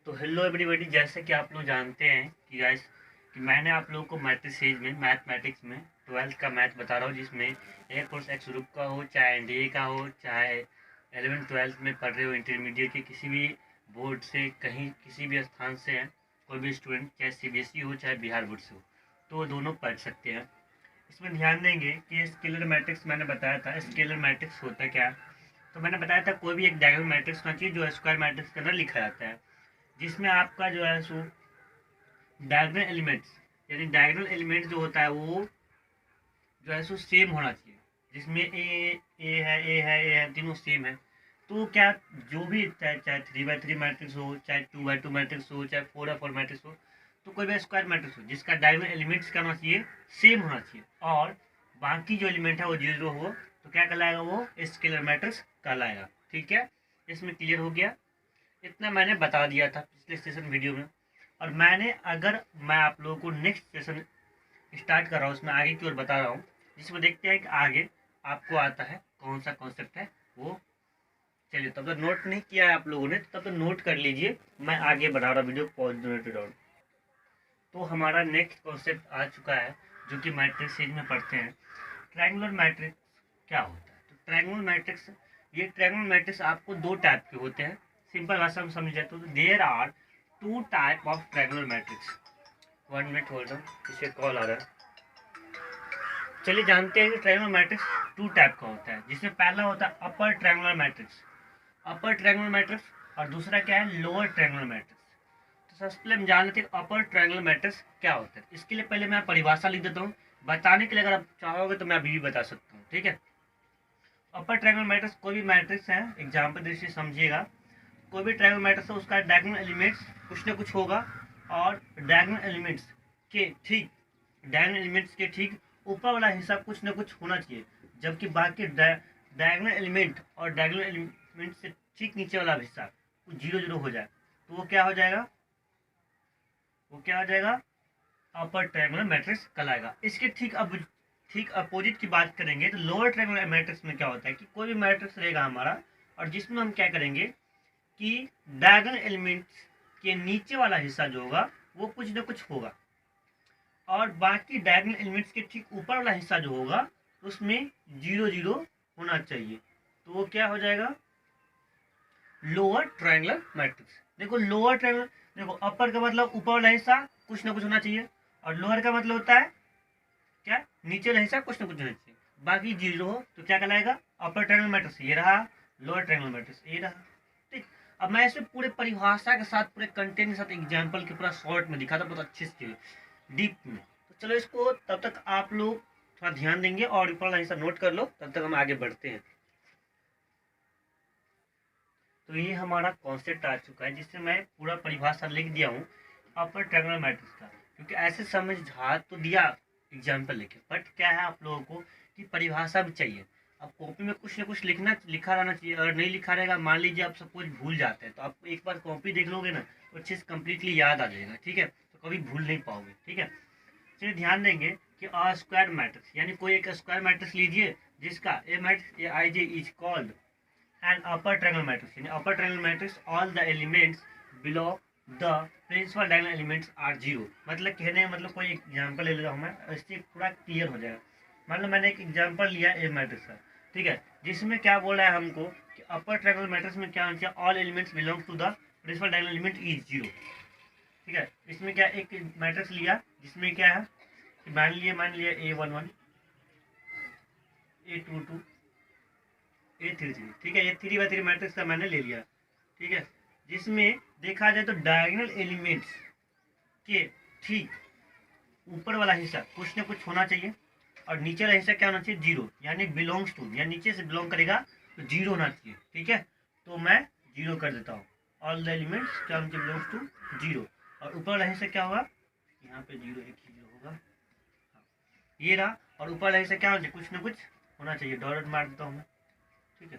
तो hello everybody, जैसे कि आप लोग जानते हैं कि गाइस कि मैंने आप लोगों को मैट्रिसेज में मैथमेटिक्स में 12th का मैथ बता रहा हूँ, जिसमें ए कोर्स एक्स ग्रुप का हो, चाहे एनडीए का हो, चाहे 11th-12th में पढ़ रहे हो, इंटरमीडिएट के किसी भी बोर्ड से, कहीं किसी भी स्थान से हैं कोई भी स्टूडेंट, चाहे सीबीएसई हो चाहे बिहार बोर्ड से हो, तो वो दोनों पढ़ सकते हैं। इसमें ध्यान देंगे कि स्केलर मैट्रिक्स मैंने बताया था। स्केलर मैट्रिक्स होता क्या है, तो मैंने बताया था कोई भी एक डायगोनल मैट्रिक्स होना चाहिए जो स्क्वायर मैट्रिक्स के अंदर लिखा जाता है, जिसमें आपका जो है सो डायगोनल एलिमेंट्स, यानी डायगोनल एलिमेंट जो होता है वो जो है सो सेम होना चाहिए, जिसमें ए है तीनों सेम है। तो क्या, जो भी चाहे चाहे 3x3 मैट्रिक्स हो, चाहे 2x2 मैट्रिक्स हो, चाहे 4x4 मैट्रिक्स हो, तो कोई भी स्क्वायर मैट्रिक्स हो जिसका डायगोनल एलिमेंट्स क्या होना चाहिए, सेम होना चाहिए, और बाकी जो एलिमेंट है वो जीरो हो, तो क्या कहलाएगा, वो स्केलर मैट्रिक्स कहलाएगा। ठीक है, इसमें क्लियर हो गया। इतना मैंने बता दिया था पिछले सेशन वीडियो में, और मैं आप लोगों को नेक्स्ट सेशन स्टार्ट कर रहा हूँ, उसमें आगे की ओर बता रहा हूँ, जिसमें देखते हैं कि आगे आपको आता है कौन सा कॉन्सेप्ट है वो। चलिए, तब तक नोट नहीं किया है आप लोगों ने, तब तक नोट कर लीजिए, मैं आगे बढ़ा रहा वीडियो पॉजिटिव। तो हमारा नेक्स्ट कॉन्सेप्ट आ चुका है, जो कि मैट्रिक्स में पढ़ते हैं। ट्रायंगुलर मैट्रिक्स क्या होता है? तो ट्रायंगुलर मैट्रिक्स, ये ट्रायंगुलर मैट्रिक्स आपको दो टाइप के होते हैं। सिंपल भाषा में समझ जाए तो there are two type of triangular matrix. 1 minute hold on, इसे कॉल आ रहा है। चलिए जानते हैं कि ट्रायंगुलर मैट्रिक्स टू टाइप का होता है, जिसमें पहला होता है upper triangular matrix, upper triangular matrix, और दूसरा क्या है, लोअर ट्रायंगुलर मैट्रिक्स। तो सबसे पहले हम जान लेते हैं अपर ट्रायंगुलर मैट्रिक्स क्या होता है। इसके लिए पहले मैं परिभाषा लिख देता हूँ, बताने के लिए अगर आप चाहोगे तो मैं अभी भी बता सकता हूँ। ठीक है, अपर ट्रायंगुलर मैट्रिक्स कोई भी मैट्रिक्स है, एग्जाम्पल दृष्टि समझिएगा, कोई भी ट्रायंगुलर मैट्रिक्स है उसका डायगोनल एलिमेंट्स कुछ ना कुछ होगा, और डायगोनल एलिमेंट्स के ठीक ऊपर वाला हिस्सा कुछ ना कुछ होना चाहिए, जबकि बाकी डायगोनल एलिमेंट और डायगोनल एलिमेंट से ठीक नीचे वाला हिस्सा जीरो जीरो हो जाए, तो वो क्या हो जाएगा, अपर ट्रायंगुलर मैट्रिक्स कहलाएगा। इसके ठीक अपोजिट की बात करेंगे तो लोअर ट्रायंगुलर मैट्रिक्स में क्या होता है कि कोई भी मैट्रिक्स रहेगा हमारा, और जिसमें हम क्या करेंगे कि डायगोनल एलिमेंट्स के नीचे वाला हिस्सा जो होगा वो कुछ ना कुछ होगा, और बाकी डायगोनल एलिमेंट्स के ठीक ऊपर वाला हिस्सा जो होगा उसमें जीरो जीरो होना चाहिए, तो वो क्या हो जाएगा, लोअर ट्रायंगुलर मैट्रिक्स। देखो लोअर ट्रायंगुलर, देखो अपर का मतलब ऊपर वाला हिस्सा कुछ ना कुछ होना चाहिए, और लोअर का मतलब होता है क्या, नीचे वाला हिस्सा कुछ ना कुछ होना चाहिए, बाकी जीरो हो तो क्या कहलाएगा, अपर ट्रायंगुलर मैट्रिक्स ये रहा, लोअर ट्रायंगुलर मैट्रिक्स ये रहा। ठीक, अब मैं इसे पूरे परिभाषा के साथ, पूरे कंटेंट के साथ, एग्जाम्पल के पूरा शॉर्ट में दिखाता बहुत अच्छे से डीप में। तो चलो इसको, तब तक आप लोग थोड़ा ध्यान देंगे और ऊपर वाला हिस्सा नोट कर लो, तब तक हम आगे बढ़ते हैं। तो ये हमारा कॉन्सेप्ट आ चुका है, जिससे मैं पूरा परिभाषा लिख दिया हूँ अपर ट्रायंगुलर मैट्रिक्स का, क्योंकि ऐसे समझा तो दिया एग्जाम्पल लेके, बट क्या है आप लोगों को कि परिभाषा भी चाहिए। अब कॉपी में कुछ ना कुछ लिखा रहना चाहिए, अगर नहीं लिखा रहेगा, मान लीजिए आप सपोज भूल जाते हैं, तो आप एक बार कॉपी देख लोगे ना तो अच्छे से कंप्लीटली याद आ जाएगा। ठीक है, तो कभी भूल नहीं पाओगे। ठीक है, चलिए ध्यान देंगे कि अ स्क्वायर मैट्रिक्स, यानी कोई एक स्क्वायर मैट्रिक्स लीजिए जिसका A matrix A I J is called an upper triangle matrix. In upper triangle matrix all the elements below the principal diagonal elements are zero. मतलब कहने का मतलब, कोई एग्जांपल ले लेता हूँ मैं, इससे पूरा क्लियर हो जाएगा। मतलब मैंने एक एग्जांपल लिया ए मैट्रिक्स का, ठीक है, जिसमें क्या बोला है हमको कि अपर ट्रायंगल मैट्रिक्स में क्या होना चाहिए, all elements belong to the principal diagonal element is zero. ठीक है, इसमें क्या एक मैट्रिक्स लिया जिसमें क्या है कि मान लिया A11 A22 A33। ठीक है, ये 3x3 मैट्रिक्स का मैंने ले लिया। ठीक है, जिसमें देखा जाए तो डायगोनल एलिमेंट्स के ठीक ऊपर वाला हिस्सा कुछ ना कुछ होना चाहिए, और नीचे वाला हिस्सा क्या होना चाहिए, जीरो, यानी बिलोंग्स टू, या नीचे से बिलोंग करेगा तो जीरो होना चाहिए। ठीक है, तो मैं जीरो कर देता हूँ, ऑल द एलिमेंट्स क्या होना चाहिए, बिलोंग्स टू जीरो, और ऊपर वाला हिस्सा क्या होगा, यहाँ पे जीरो, एक ही जीरो होगा, ये रहा, और ऊपर वाला हिस्सा क्या होना चाहिए, कुछ ना कुछ होना चाहिए, डॉट मार देता हूँ मैं। ठीक है,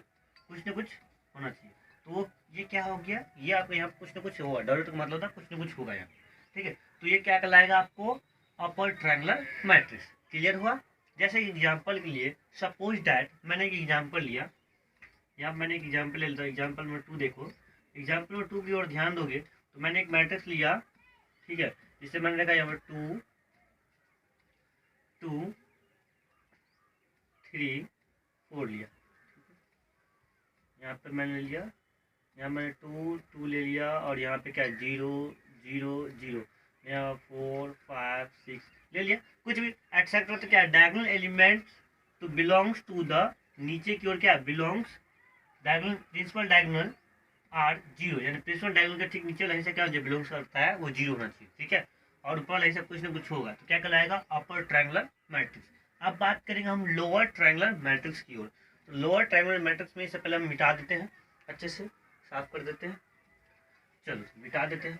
कुछ ना कुछ होना चाहिए, तो वो ये क्या हो गया, ये आपको यहाँ कुछ ना कुछ होगा, डॉट का मतलब था कुछ ना कुछ होगा यहाँ। ठीक है, तो ये क्या कहलाएगा आपको, अपर ट्रायंगुलर मैट्रिक्स। क्लियर हुआ? जैसे एग्जांपल के लिए सपोज दैट मैंने एक एग्जांपल लिया, यहाँ मैंने एक एग्जांपल ले लेता हूँ, एग्जांपल नंबर 2 देखो, एग्जांपल नंबर 2 की ओर ध्यान दोगे तो मैंने एक मैट्रिक्स लिया, ठीक है, जिससे मैंने लिखा यहाँ पर 2 2 3 4 लिया। यहाँ पे मैंने लिया, यहाँ मैंने 2 2 ले लिया, और यहाँ पे क्या 0 0 0, यहाँ 4 5 6 ले लिया, कुछ भी एक्सेट्रा। तो क्या डायगोनल एलिमेंट्स तो बिलोंग्स टू द, नीचे की ओर क्या belongs, diagonal principal diagonal are 0, यानी प्रिंसिपल डायगोनल का ठीक नीचे वाला हिस्सा क्या जो बिलोंग्स करता है वो 0 होना चाहिए, ठीक है, और ऊपर वाला हिस्सा कुछ ना कुछ होगा, तो क्या कहलाएगा अपर ट्रायंगुलर मैट्रिक्स। अब बात करेंगे हम लोअर ट्रायंगुलर मैट्रिक्स की ओर। तो लोअर ट्रायंगुलर मैट्रिक्स में इससे पहले हम मिटा देते हैं, अच्छे से साफ कर देते हैं, चलो मिटा देते हैं।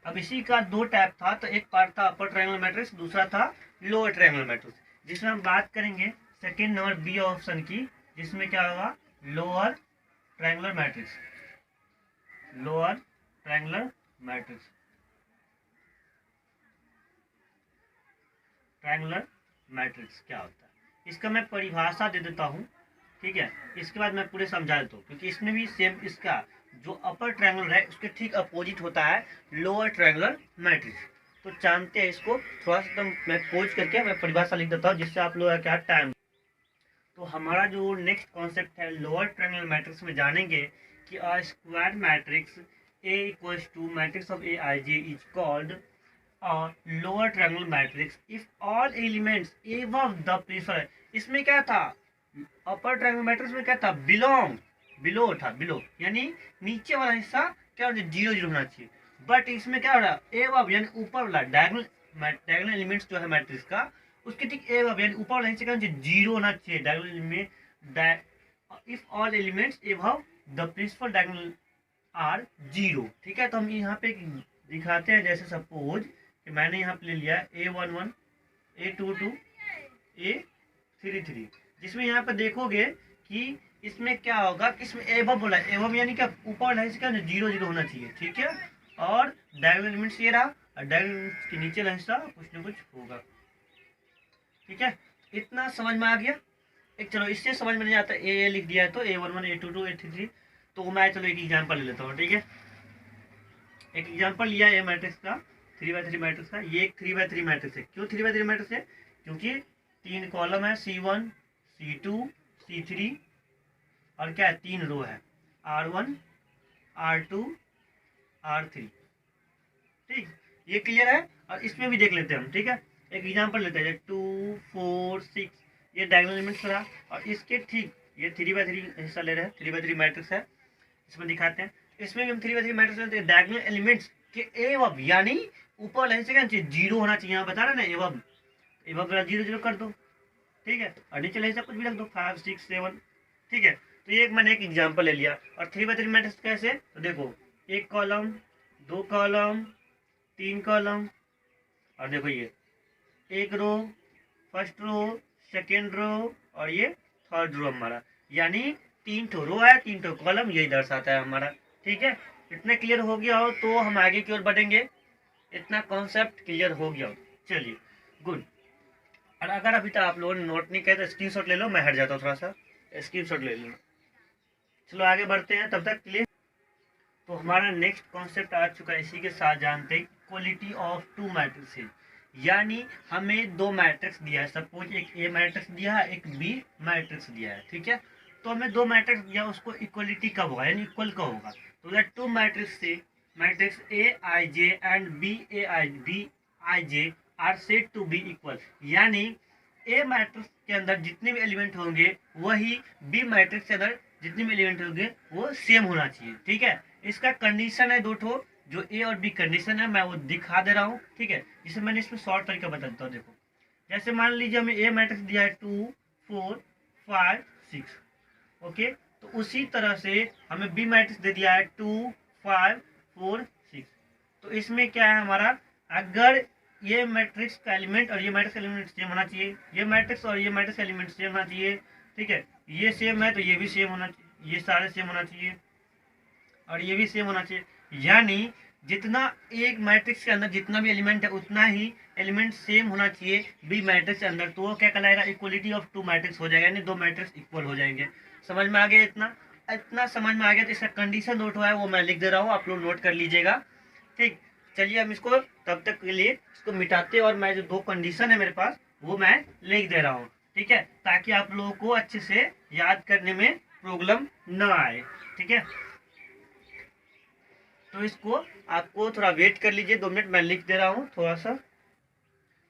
अब इसी का दो टाइप था, तो एक पार्ट था अपर ट्रायंगुलर मैट्रिक्स, दूसरा था लोअर ट्रायंगुलर मैट्रिक्स, जिसमें हम बात करेंगे सेकेंड नंबर बी ऑप्शन की, जिसमें क्या होगा lower triangular matrix. Lower triangular matrix, triangular matrix क्या होता है, इसका मैं परिभाषा दे देता हूँ, ठीक है, इसके बाद मैं पूरे समझा देता हूँ, क्योंकि इसमें भी सेम इसका जो अपर ट्रायंगुलर है उसके ठीक अपोजिट होता है लोअर ट्रायंगुलर मैट्रिक्स। तो जानते हैं इसको, थोड़ा सा एकदम मैं पोज करके मैं परिभाषा लिख देता हूँ, जिससे आप लोग क्या टाइम। तो हमारा जो नेक्स्ट कॉन्सेप्ट है लोअर ट्रायंगुलर मैट्रिक्स में जानेंगे कि a square matrix A equals to matrix of Aij is called lower triangular matrix if all elements above the principal. इसमें क्या था, अपर ट्रायंगुलर मैट्रिक्स में क्या था, बिलोंग, बिलो था, बिलो यानी नीचे वाला हिस्सा क्या होना चाहिए 0 0 होना चाहिए, बट इसमें क्या हो रहा है एबव यानी ऊपर वाला डायगोनल एलिमेंट्स जो है मैट्रिक्स का उसके ठीक एबव यानी ऊपर वाला हिस्सा क्या होना चाहिए 0 होना चाहिए diagonal element, if all elements above the principal diagonal are 0, ठीक है। तो हम यहाँ पे दिखाते हैं, जैसे सपोज कि मैंने यहाँ पे ले लिया A11 A22 A33, जिसमें यहाँ पे देखोगे कि इसमें क्या होगा कि इसमें एबव बोला है, एबव यानी क्या ऊपर वाला हिस्सा क्या 0 0 होना चाहिए, ठीक है, और डायगोनल एलिमेंट्स ये रहा, और डायगोनल के नीचे वाला हिस्सा कुछ ना कुछ होगा, ठीक है। इतना समझ में आ गया। एक चलो इससे समझ में नहीं आता, ए लिख दिया है तो A11 A22 A33, तो मैं चलो एक एग्जाम्पल ले लेता हूँ, ठीक है। एक एग्जाम्पल लिया है मैट्रिक्स का 3x3 मैट्रिक्स का, ये एक 3x3 मैट्रिक्स है। क्यों 3x3 मैट्रिक्स है, क्योंकि 3 कॉलम है C1 C2 C3, और क्या है 3 रो है R1 R2 R3, ठीक, ये क्लियर है। और इसमें भी देख लेते हैं हम, ठीक है, एक एग्जाम्पल लेते हैं 2 4 6, ये डायगोनल एलिमेंट्स रहा, और इसके ठीक ये 3x3 हिस्सा ले रहे हैं, 3x3 मैट्रिक्स है, इसमें दिखाते हैं। इसमें भी हम 3x3 मैट्रिक्स लेते हैं, डायगोनल एलिमेंट्स के एबव यानी ऊपर लाइन से क्या चाहिए 0 होना चाहिए, यहाँ बता रहे ना एबव, एबव 0 0 कर दो, ठीक है, और नीचे लाइन से कुछ भी रख दो 5 6 7, ठीक है। तो ये मैंने एक एग्जाम्पल ले लिया। और 3x3 मैट्रिक्स कैसे, तो देखो एक कॉलम, 2 कॉलम, 3 कॉलम, और देखो ये एक रो, फर्स्ट रो, सेकेंड रो, और ये थर्ड रो हमारा, यानी 3 ठो रो है 3 ठो कॉलम, यही दर्शाता है हमारा, ठीक है। इतना क्लियर हो गया हो तो हम आगे की ओर बढ़ेंगे, इतना कॉन्सेप्ट क्लियर हो गया हो, चलिए गुड। और अगर अभी तक आप लोगों ने नोट नहीं किया तो स्क्रीनशॉट ले लो, मैं हट जाता हूँ थोड़ा सा, स्क्रीनशॉट ले लो। चलो आगे बढ़ते हैं, तब तक क्लियर। तो हमारा नेक्स्ट कॉन्सेप्ट आ चुका है, इसी के साथ जानते हैं क्वालिटी ऑफ 2 मैट्रिक्स, यानी हमें 2 मैट्रिक्स दिया है, सपोज एक ए मैट्रिक्स दिया है एक बी मैट्रिक्स दिया है, ठीक है। तो हमें 2 मैट्रिक्स दिया, उसको इक्वलिटी कब होगा यानी इक्वल कब होगा, तो 2 मैट्रिक्स से matrix A I J and B I J are said to be equal, यानी ए मैट्रिक्स के अंदर जितने भी एलिमेंट होंगे वही बी मैट्रिक्स के अंदर जितने भी एलिमेंट होंगे वो सेम होना चाहिए, ठीक है। इसका कंडीशन है 2 ठो, जो ए और बी कंडीशन है मैं वो दिखा दे रहा हूँ, ठीक है, जिसे मैंने इसमें शॉर्ट तरीका बता देता हूँ। देखो जैसे मान लीजिए हमें ए मैट्रिक्स दिया है 2 4 5 6, ओके, तो उसी तरह से हमें बी मैट्रिक्स दे दिया है 2 5 4 6। तो इसमें क्या है हमारा, अगर ये मैट्रिक्स का एलिमेंट और ये मैट्रिक्स एलिमेंट सेम होना चाहिए, ये मैट्रिक्स और ये मैट्रिक्स एलिमेंट सेम होना चाहिए, ठीक है, ये सेम है तो ये भी सेम होना चाहिए, ये सारे सेम होना चाहिए, और ये भी सेम होना चाहिए, यानी जितना एक मैट्रिक्स के अंदर जितना भी एलिमेंट है उतना ही एलिमेंट सेम होना चाहिए बी मैट्रिक्स के अंदर, तो वो क्या कहलाएगा, इक्वलिटी ऑफ टू मैट्रिक्स हो जाएगा, यानी दो मैट्रिक्स इक्वल हो जाएंगे। समझ में आ गया? इतना इतना समझ में आ गया। तो इसका कंडीशन नोट हुआ है वो मैं लिख दे रहा हूँ, आप लोग नोट कर लीजिएगा। ठीक, चलिए हम इसको तब तक के लिए इसको मिटाते, और मैं जो दो कंडीशन है मेरे पास वो मैं लिख दे रहा हूँ। ठीक है, ताकि आप लोगों को अच्छे से याद करने में प्रॉब्लम ना आए। ठीक है, तो इसको आपको थोड़ा वेट कर लीजिए, 2 मिनट मैं लिख दे रहा हूँ थोड़ा सा।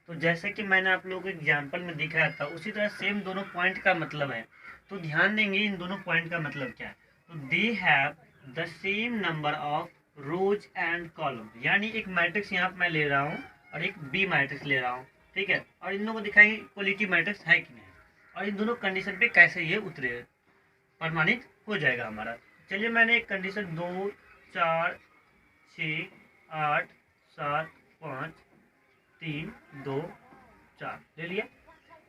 तो जैसे कि मैंने आप लोगों को एग्जाम्पल में दिखाया था उसी तरह सेम दोनों पॉइंट का मतलब है। तो ध्यान देंगे इन दोनों पॉइंट का मतलब क्या है। तो they have the same number of rose and column, यानी एक मैट्रिक्स यहाँ मैं ले रहा हूँ और एक बी मैट्रिक्स ले रहा हूँ। ठीक है, और इन दोनों को दिखाएंगे इक्वलिटी मैट्रिक्स है कि नहीं, और इन दोनों कंडीशन पे कैसे ये उतरे प्रमाणित हो जाएगा हमारा। चलिए मैंने एक कंडीशन 2 4 6 8 7 5 3 2 4 ले लिया।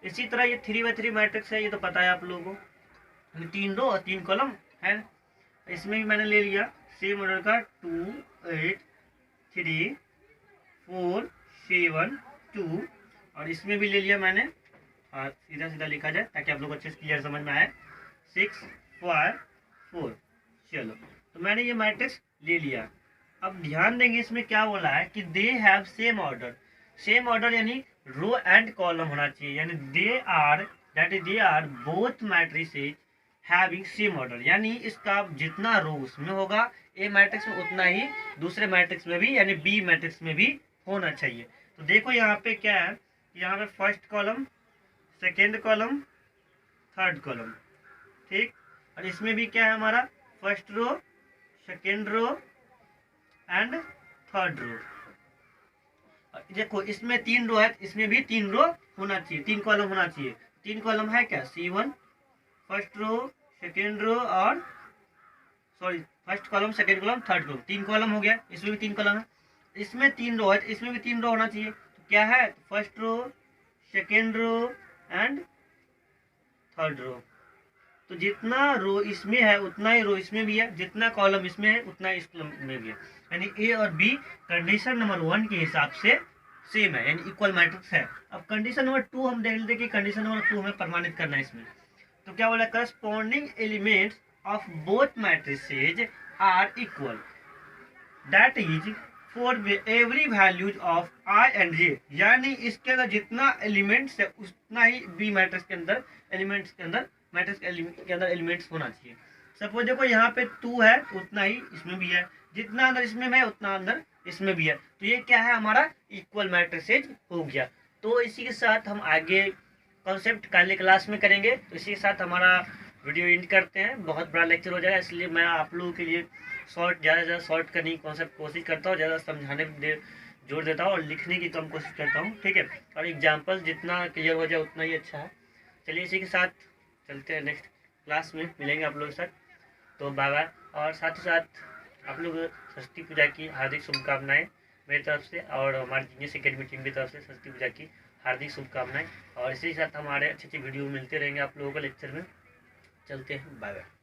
इसी तरह ये 3x3 मैट्रिक्स है, ये तो पता है आप लोगों को, 3 रो और 3 कॉलम है। इसमें भी मैंने ले लिया सेम ऑर्डर का 2 8 3 4 7 2, और इसमें भी ले लिया मैंने, सीधा सीधा लिखा जाए ताकि आप लोग अच्छे से क्लियर समझ में आए, 6 5 4। चलो, तो मैंने ये मैट्रिक्स ले लिया। अब ध्यान देंगे इसमें क्या बोला है कि they have same order. Same order यानी रो एंड कॉलम होना चाहिए, यानी they are both matrices having same order, यानी इसका जितना रो उसमें होगा ए मैट्रिक्स में उतना ही दूसरे मैट्रिक्स में भी यानी बी मैट्रिक्स में भी होना चाहिए। तो देखो यहाँ पे क्या है, यहाँ पे first column, second column, third column. ठीक, और इसमें भी क्या है हमारा, first row, second row and third row. देखो इसमें 3 रो है, इसमें भी 3 रो होना चाहिए, 3 कॉलम होना चाहिए। 3 कॉलम है क्या, C1 फर्स्ट रो, सेकेंड रो और sorry first column, second column, third column, 3 column हो गया। इसमें भी 3 कॉलम है, इसमें 3 रो है, इसमें भी 3 रो होना चाहिए। तो क्या है, first row, second row and third row. तो जितना रो इसमें है उतना ही रो इसमें भी है, जितना कॉलम इसमें है उतना इस कॉलम में भी है, यानी ए और बी कंडीशन नंबर 1 के हिसाब से सेम है, यानी इक्वल मैट्रिक्स है। अब कंडीशन नंबर 2 हम देख लेते हैं कि कंडीशन नंबर 2 हमें प्रमाणित करना है इसमें। तो क्या बोला, corresponding elements of both matrices are equal, that is for every values of I and J, यानी इसके अंदर जितना एलिमेंट्स है उतना ही बी मैट्रिक्स के अंदर एलिमेंट्स के अंदर मैट्रिक्स के अंदर एलिमेंट्स होना चाहिए। सपोज देखो यहाँ पे 2 है उतना ही इसमें भी है, जितना अंदर इसमें है उतना अंदर इसमें भी है, तो ये क्या है हमारा इक्वल मैट्रिसेज हो गया। तो इसी के साथ हम आगे कॉन्सेप्ट कल क्लास में करेंगे। तो इसी के साथ हमारा वीडियो एंड करते हैं, बहुत बड़ा लेक्चर हो जाएगा, इसलिए मैं आप लोगों के लिए ज़्यादा से ज़्यादा शॉर्ट करने की कॉन्सेप्ट कोशिश करता हूँ, ज़्यादा समझाने में जोर देता हूँ और लिखने की कम कोशिश करता हूँ। ठीक है, और एग्जाम्पल जितना क्लियर हो जाए उतना ही अच्छा है। चलिए इसी के साथ चलते हैं, नेक्स्ट क्लास में मिलेंगे आप लोगों के साथ। तो बाय बाय, और साथ ही साथ आप लोग सरस्वती पूजा की हार्दिक शुभकामनाएं मेरी तरफ से, और हमारी जीनियस एकेडमी टीम की तरफ से सरस्वती पूजा की हार्दिक शुभकामनाएं। और इसी के साथ हमारे अच्छे अच्छे वीडियो मिलते रहेंगे आप लोगों को लेक्चर में। चलते हैं, बाय बाय।